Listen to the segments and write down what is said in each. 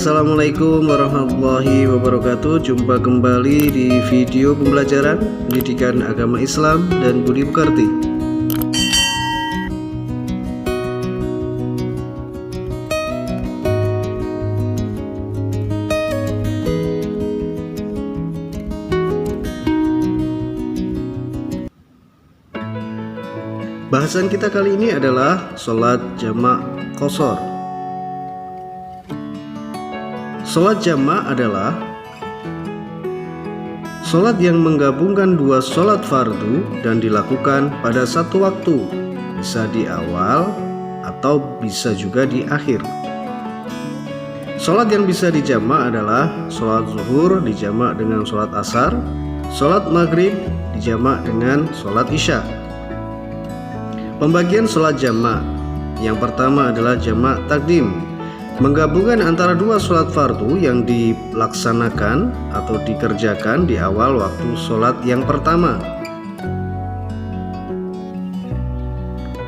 Assalamualaikum warahmatullahi wabarakatuh. Jumpa kembali di video pembelajaran pendidikan agama Islam dan budi pekerti. Bahasan kita kali ini adalah sholat jamak qashar. Sholat jamak adalah sholat yang menggabungkan dua sholat fardu dan dilakukan pada satu waktu, bisa di awal atau bisa juga di akhir. Sholat yang bisa dijamak adalah sholat zuhur dijamak dengan sholat asar, sholat maghrib dijamak dengan sholat isya. Pembagian sholat jamak yang pertama adalah jamak takdim, menggabungkan antara dua sholat fardu yang dilaksanakan atau dikerjakan di awal waktu sholat yang pertama.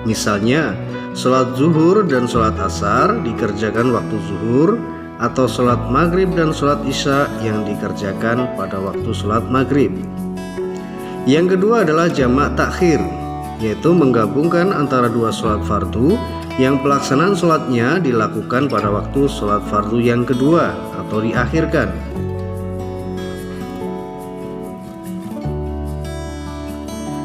Misalnya, sholat zuhur dan sholat asar dikerjakan waktu zuhur, atau sholat maghrib dan sholat isya yang dikerjakan pada waktu sholat maghrib. Yang kedua adalah jamak takhir, yaitu menggabungkan antara dua sholat fardu yang pelaksanaan sholatnya dilakukan pada waktu sholat fardu yang kedua atau diakhirkan.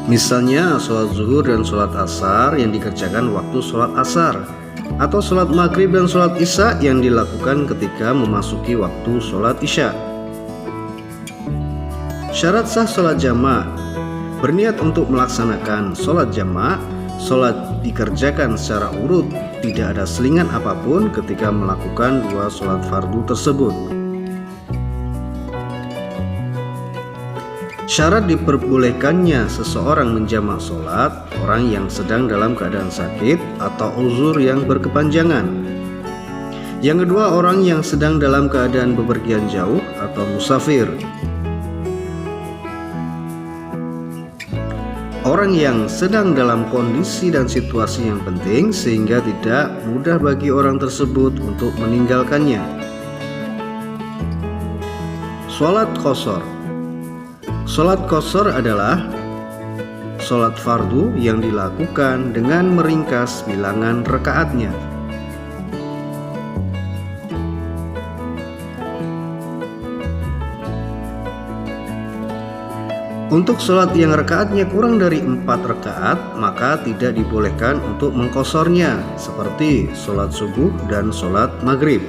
Misalnya sholat zuhur dan sholat asar yang dikerjakan waktu sholat asar, atau sholat maghrib dan sholat isya yang dilakukan ketika memasuki waktu sholat isya. Syarat sah sholat jamak: berniat untuk melaksanakan sholat jamak. Sholat dikerjakan secara urut, tidak ada selingan apapun ketika melakukan dua sholat fardu tersebut. Syarat diperbolehkannya seseorang menjamak sholat orang yang sedang dalam keadaan sakit atau uzur yang berkepanjangan. Yang kedua, orang yang sedang dalam keadaan bepergian jauh atau musafir. Orang yang sedang dalam kondisi dan situasi yang penting sehingga tidak mudah bagi orang tersebut untuk meninggalkannya. Sholat qashar. Sholat qashar adalah sholat fardu yang dilakukan dengan meringkas bilangan rakaatnya. Untuk sholat yang rakaatnya kurang dari 4 rakaat, maka tidak dibolehkan untuk mengqasharnya, seperti sholat subuh dan sholat maghrib.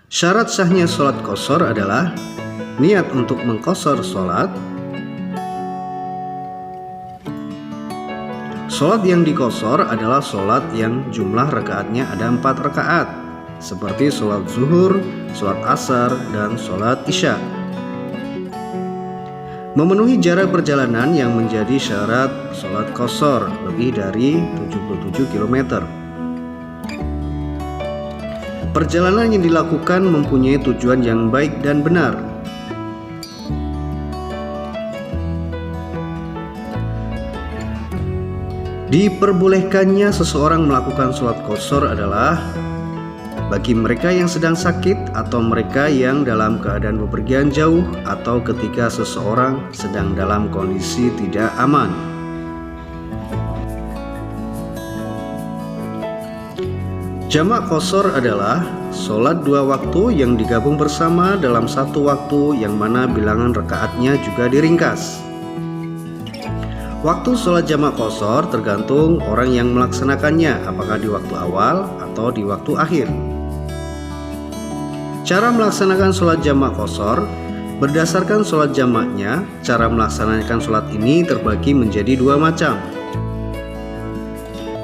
Syarat sahnya sholat qashar adalah niat untuk mengqashar sholat. Sholat yang diqashar adalah sholat yang jumlah rakaatnya ada 4 rakaat, seperti sholat zuhur, sholat asar, dan sholat isya. Memenuhi jarak perjalanan yang menjadi syarat sholat qashar lebih dari 77 km. Perjalanan yang dilakukan mempunyai tujuan yang baik dan benar. Diperbolehkannya seseorang melakukan sholat qashar adalah bagi mereka yang sedang sakit atau mereka yang dalam keadaan bepergian jauh atau ketika seseorang sedang dalam kondisi tidak aman. Jamak qashar adalah sholat dua waktu yang digabung bersama dalam satu waktu yang mana bilangan rakaatnya juga diringkas. Waktu sholat jamak qashar tergantung orang yang melaksanakannya, apakah di waktu awal atau di waktu akhir. Cara melaksanakan sholat jamak qashar berdasarkan sholat jamaknya. Cara melaksanakan sholat ini terbagi menjadi dua macam.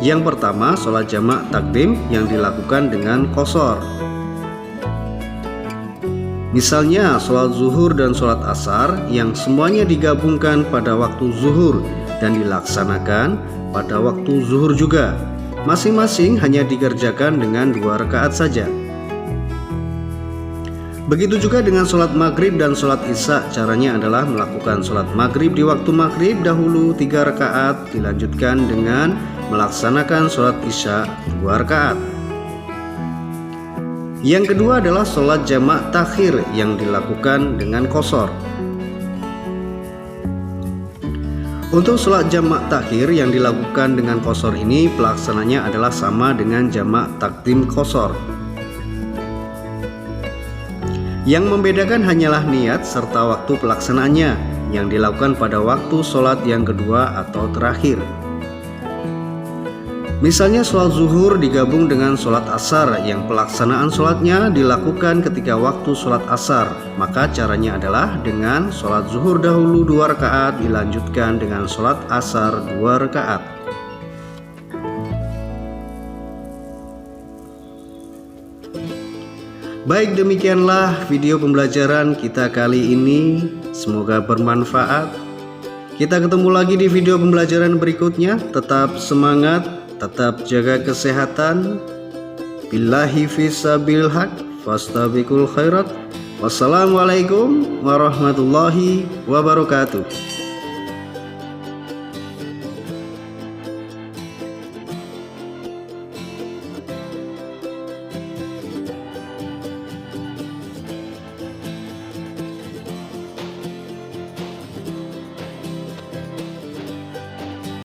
Yang pertama, sholat jamak takdim yang dilakukan dengan qashar. Misalnya sholat zuhur dan sholat asar yang semuanya digabungkan pada waktu zuhur dan dilaksanakan pada waktu zuhur juga. Masing-masing hanya dikerjakan dengan 2 rakaat saja. Begitu juga dengan sholat maghrib dan sholat isya. Caranya adalah melakukan sholat maghrib di waktu maghrib dahulu 3 rakaat, dilanjutkan dengan melaksanakan sholat isya 2 rakaat. Yang kedua adalah sholat jamak takhir yang dilakukan dengan qashar. Untuk sholat jamak takhir yang dilakukan dengan qashar ini pelaksananya adalah sama dengan jamak takdim qashar. Yang membedakan hanyalah niat serta waktu pelaksanaannya yang dilakukan pada waktu sholat yang kedua atau terakhir. Misalnya sholat zuhur digabung dengan sholat asar yang pelaksanaan sholatnya dilakukan ketika waktu sholat asar, maka caranya adalah dengan sholat zuhur dahulu 2 rakaat dilanjutkan dengan sholat asar 2 rakaat. Baik, demikianlah video pembelajaran kita kali ini, semoga bermanfaat. Kita ketemu lagi di video pembelajaran berikutnya. Tetap semangat, tetap jaga kesehatan. Billahi fissabil haq, fastabiqul khairat. Wassalamualaikum warahmatullahi wabarakatuh.